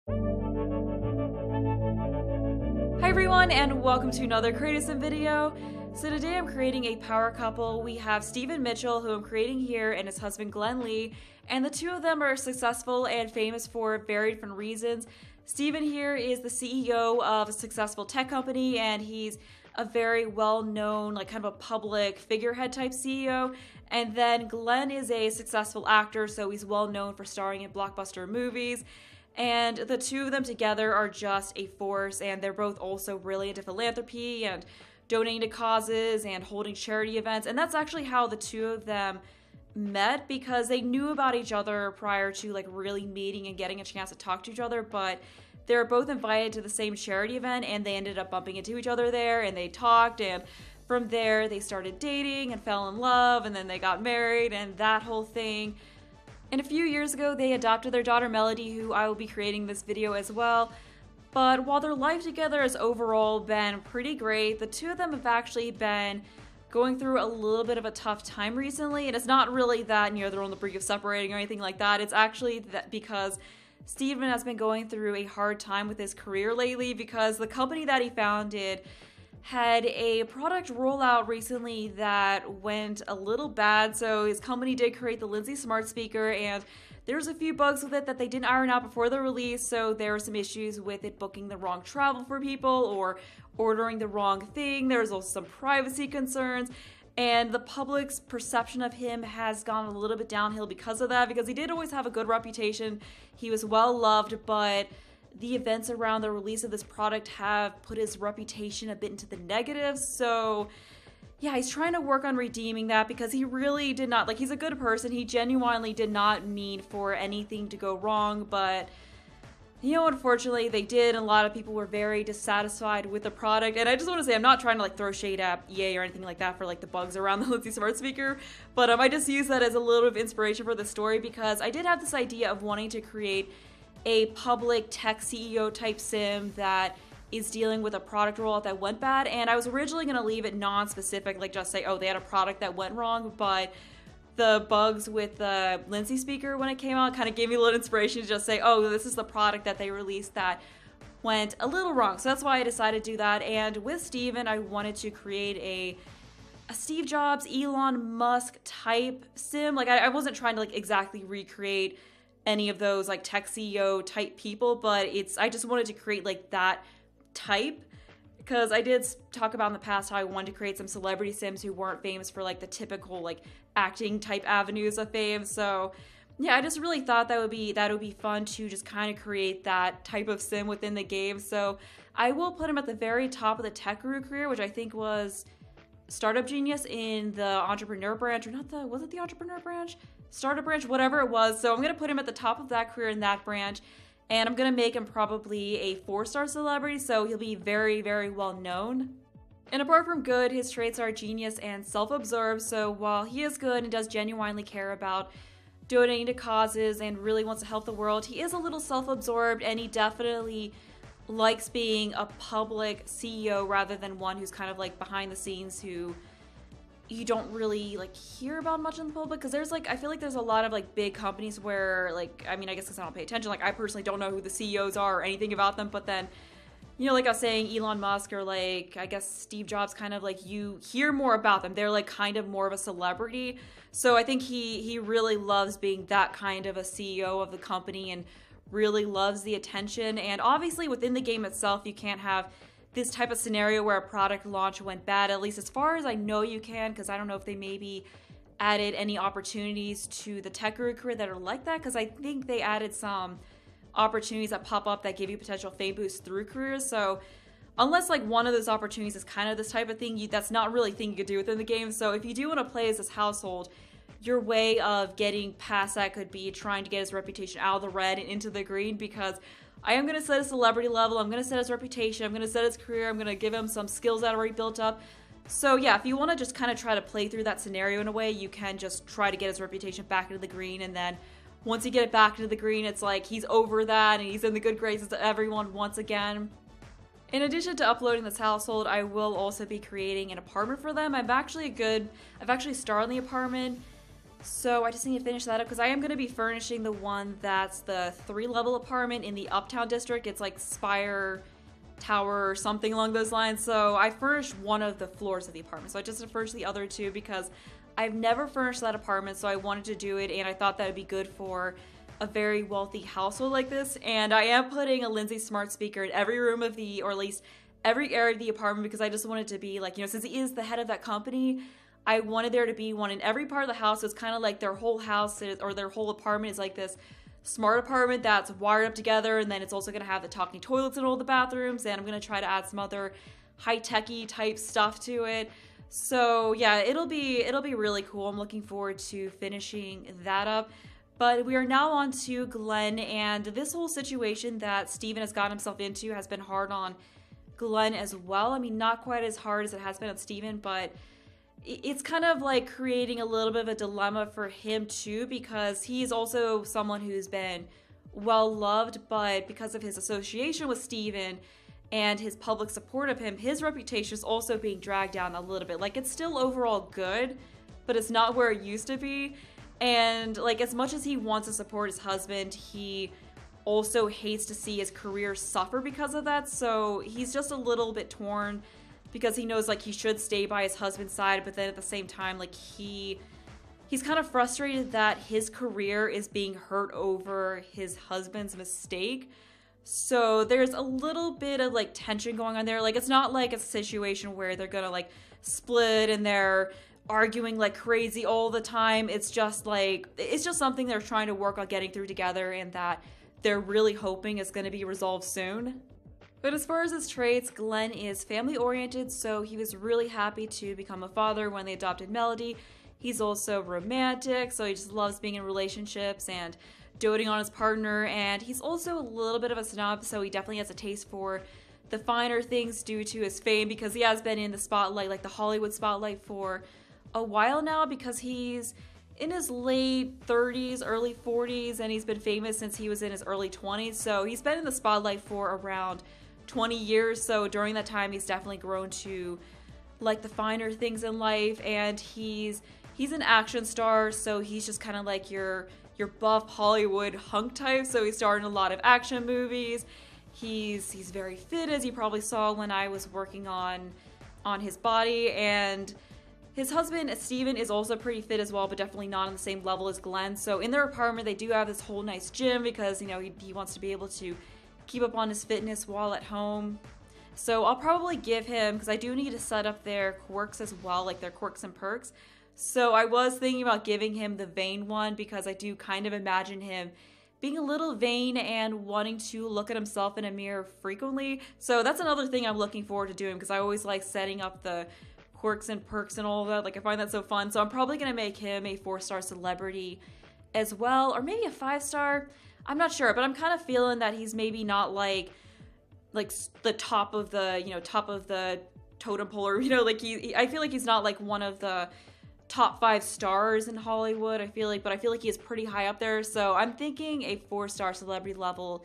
Hi everyone, and welcome to another Create a Sim video. So today I'm creating a power couple. We have Stephen Mitchell, who I'm creating here, and his husband Glen Lee, and the two of them are successful and famous for very different reasons. Stephen here is the CEO of a successful tech company, and he's a very well-known, like kind of a public figurehead type CEO. And then Glen is a successful actor, so he's well known for starring in blockbuster movies. And the two of them together are just a force, and they're both also really into philanthropy and donating to causes and holding charity events. And that's actually how the two of them met, because they knew about each other prior to like really meeting and getting a chance to talk to each other. But they were both invited to the same charity event, and they ended up bumping into each other there, and they talked, and from there they started dating and fell in love, and then they got married and that whole thing. And a few years ago, they adopted their daughter Melody, who I will be creating this video as well. But while their life together has overall been pretty great, the two of them have actually been going through a little bit of a tough time recently. And it's not really that, they're on the brink of separating or anything like that. It's actually that because Stephen has been going through a hard time with his career lately, because the company that he founded had a product rollout recently that went a little bad. So his company did create the Lindsay smart speaker, and there's a few bugs with it that they didn't iron out before the release. So there were some issues with it booking the wrong travel for people or ordering the wrong thing. There's also some privacy concerns, and the public's perception of him has gone a little bit downhill because of that, because he did always have a good reputation. He was well loved, but the events around the release of this product have put his reputation a bit into the negative. So yeah, he's trying to work on redeeming that, because he really did not, he's a good person. He genuinely did not mean for anything to go wrong, but unfortunately they did, and a lot of people were very dissatisfied with the product. And I just want to say, I'm not trying to throw shade at EA or anything like that for the bugs around the Lindsay smart speaker, but I just use that as a little bit of inspiration for the story, because I did have this idea of wanting to create a public tech CEO type sim that is dealing with a product rollout that went bad. And I was originally going to leave it non-specific, just say, oh, they had a product that went wrong, but the bugs with the Lindsay speaker when it came out kind of gave me a little inspiration to just say, oh, this is the product that they released that went a little wrong. So that's why I decided to do that. And with Steven, I wanted to create a Steve Jobs, Elon Musk type sim. I wasn't trying to exactly recreate any of those tech CEO type people, but I just wanted to create that type, because I did talk about in the past how I wanted to create some celebrity sims who weren't famous for the typical acting type avenues of fame. So yeah, I just really thought that would be fun to just kind of create that type of sim within the game. So I will put him at the very top of the tech guru career, which I think was Startup Genius in the entrepreneur branch, or was it the entrepreneur branch? Startup branch, whatever it was. So I'm going to put him at the top of that career in that branch, and I'm going to make him probably a 4-star celebrity, so he'll be very, very well known. And apart from good, his traits are genius and self-absorbed. So while he is good and does genuinely care about donating to causes and really wants to help the world, he is a little self-absorbed, and he definitely likes being a public CEO rather than one who's kind of behind the scenes, who you don't really hear about much in the public. Because there's I feel there's a lot of big companies where I guess because I don't pay attention, I personally don't know who the CEOs are or anything about them, but then like I was saying, Elon Musk or I guess Steve Jobs, kind of you hear more about them. They're kind of more of a celebrity. So I think he really loves being that kind of a CEO of the company and really loves the attention. And obviously within the game itself, you can't have this type of scenario where a product launch went bad, at least as far as I know you can, because I don't know if they maybe added any opportunities to the tech guru career that are like that, because I think they added some opportunities that pop up that give you potential fame boosts through careers. So unless one of those opportunities is kind of this type of thing, that's not really a thing you could do within the game. So if you do want to play as this household, your way of getting past that could be trying to get his reputation out of the red and into the green, because I am going to set his celebrity level, I'm going to set his reputation, I'm going to set his career, I'm going to give him some skills that are already built up. So yeah, if you want to just kind of try to play through that scenario in a way, you can just try to get his reputation back into the green, and then once you get it back into the green, it's he's over that and he's in the good graces of everyone once again. In addition to uploading this household, I will also be creating an apartment for them. I've actually starred in the apartment. So I just need to finish that up because I am going to be furnishing the one that's the 3-level apartment in the Uptown district. It's like Spire Tower or something along those lines. So I furnished one of the floors of the apartment. So I just furnished the other 2 because I've never furnished that apartment, so I wanted to do it, and I thought that would be good for a very wealthy household like this. And I am putting a Lindsay smart speaker in every room of the, or at least every area of the apartment, because I just wanted to be like, you know, since he is the head of that company, I wanted there to be one in every part of the house. So it's kind of like their whole house or their whole apartment is like this smart apartment that's wired up together, and then it's also going to have the talking toilets in all the bathrooms, and I'm going to try to add some other high-techy type stuff to it. So yeah, it'll be really cool. I'm looking forward to finishing that up. But we are now on to Glen, and this whole situation that Steven has gotten himself into has been hard on Glen as well. I mean, not quite as hard as it has been on Steven, but it's kind of like creating a little bit of a dilemma for him too, because he's also someone who's been well loved, but because of his association with Steven and his public support of him, his reputation is also being dragged down a little bit. Like, it's still overall good, but it's not where it used to be. And like, as much as he wants to support his husband, he also hates to see his career suffer because of that. So he's just a little bit torn, because he knows like he should stay by his husband's side, but then at the same time, like he's kind of frustrated that his career is being hurt over his husband's mistake. So there's a little bit of like tension going on there. Like, it's not like a situation where they're gonna like split and they're arguing like crazy all the time. It's just like, it's just something they're trying to work on getting through together, and that they're really hoping is going to be resolved soon. But as far as his traits, Glen is family oriented, so he was really happy to become a father when they adopted Melody. He's also romantic, so he just loves being in relationships and doting on his partner, and he's also a little bit of a snob, so he definitely has a taste for the finer things due to his fame, because he has been in the spotlight, like the Hollywood spotlight, for a while now, because he's in his late 30s, early 40s, and he's been famous since he was in his early 20s. So he's been in the spotlight for around 20 years. So during that time, he's definitely grown to like the finer things in life, and he's an action star, so he's just kind of like your buff Hollywood hunk type. So he's starred in a lot of action movies. He's very fit, as you probably saw when I was working on his body, and his husband, Steven, is also pretty fit as well, but definitely not on the same level as Glen. So in their apartment, they do have this whole nice gym, because, you know, he wants to be able to keep up on his fitness while at home. So I'll probably give him, because I do need to set up their quirks as well, like their quirks and perks. So I was thinking about giving him the vain one, because I do kind of imagine him being a little vain and wanting to look at himself in a mirror frequently. So that's another thing I'm looking forward to doing, because I always like setting up the quirks and perks and all of that. Like, I find that so fun. So I'm probably going to make him a 4-star celebrity as well, or maybe a 5-star. I'm not sure, but I'm kind of feeling that he's maybe not like the top of the, you know, top of the totem pole, or, you know, like I feel like he's not like one of the top 5 stars in Hollywood, I feel like, but I feel like he is pretty high up there. So I'm thinking a 4-star celebrity level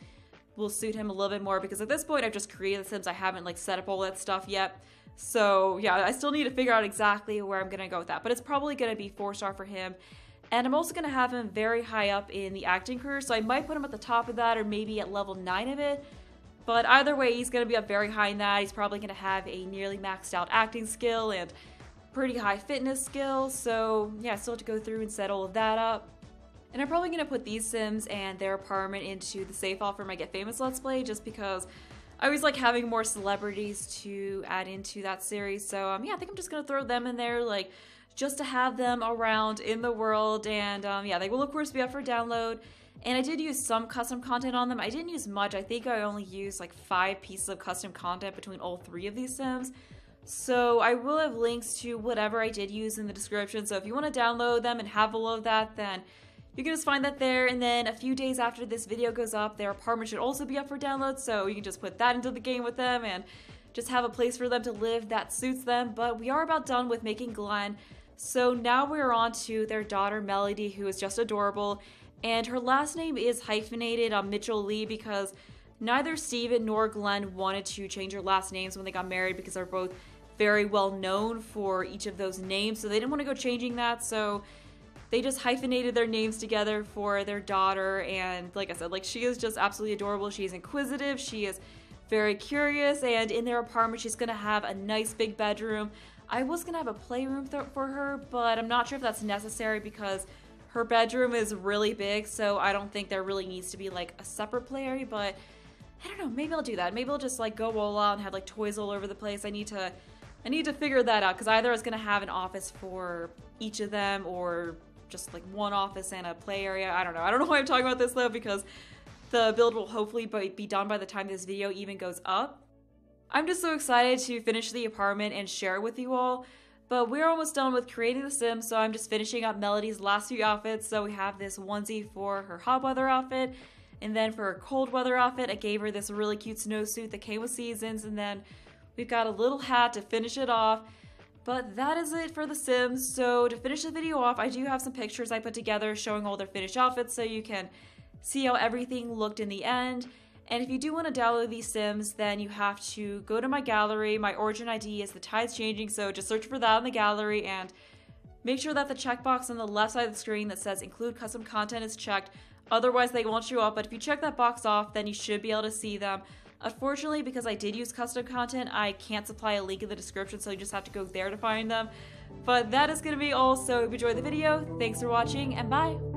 will suit him a little bit more, because at this point I've just created the Sims. I haven't like set up all that stuff yet. So yeah, I still need to figure out exactly where I'm gonna go with that, but it's probably gonna be 4-star for him. And I'm also gonna have him very high up in the acting career, so I might put him at the top of that, or maybe at level 9 of it. But either way, he's gonna be up very high in that. He's probably gonna have a nearly maxed out acting skill and pretty high fitness skill. So yeah, I still have to go through and set all of that up. And I'm probably gonna put these Sims and their apartment into the save file for my Get Famous Let's Play, just because I always like having more celebrities to add into that series. So yeah, I think I'm just gonna throw them in there, like, just to have them around in the world. And yeah, they will of course be up for download. And I did use some custom content on them. I didn't use much. I think I only used like 5 pieces of custom content between all 3 of these Sims. So I will have links to whatever I did use in the description. So if you want to download them and have all of that, then you can just find that there. And then a few days after this video goes up, their apartment should also be up for download. So you can just put that into the game with them and just have a place for them to live that suits them. But we are about done with making Glen. So now we're on to their daughter Melody, who is just adorable. And her last name is hyphenated on Mitchell Lee, because neither Steven nor Glen wanted to change their last names when they got married, because they're both very well known for each of those names. So they didn't want to go changing that. So they just hyphenated their names together for their daughter, and like I said, like she is just absolutely adorable. She's inquisitive, she is very curious, and in their apartment she's gonna have a nice big bedroom. I was gonna have a playroom for her, but I'm not sure if that's necessary because her bedroom is really big, so I don't think there really needs to be like a separate play area, but I don't know, maybe I'll do that. Maybe I'll just like go roll out and have like toys all over the place. I need to figure that out, because either I was gonna have an office for each of them or just like one office and a play area. I don't know why I'm talking about this though, because the build will hopefully be done by the time this video even goes up. I'm just so excited to finish the apartment and share it with you all, but we're almost done with creating the Sims, so I'm just finishing up Melody's last few outfits. So we have this onesie for her hot weather outfit, and then for her cold weather outfit, I gave her this really cute snowsuit that came with seasons, and then we've got a little hat to finish it off. But that is it for the Sims. So to finish the video off, I do have some pictures I put together showing all their finished outfits so you can see how everything looked in the end. And if you do want to download these Sims, then you have to go to my gallery. My origin ID is The Tides Changing, so just search for that in the gallery and make sure that the checkbox on the left side of the screen that says include custom content is checked. Otherwise they won't show up, but if you check that box off, then you should be able to see them. Unfortunately, because I did use custom content, I can't supply a link in the description, so you just have to go there to find them. But that is going to be all, so if you enjoyed the video, thanks for watching, and bye!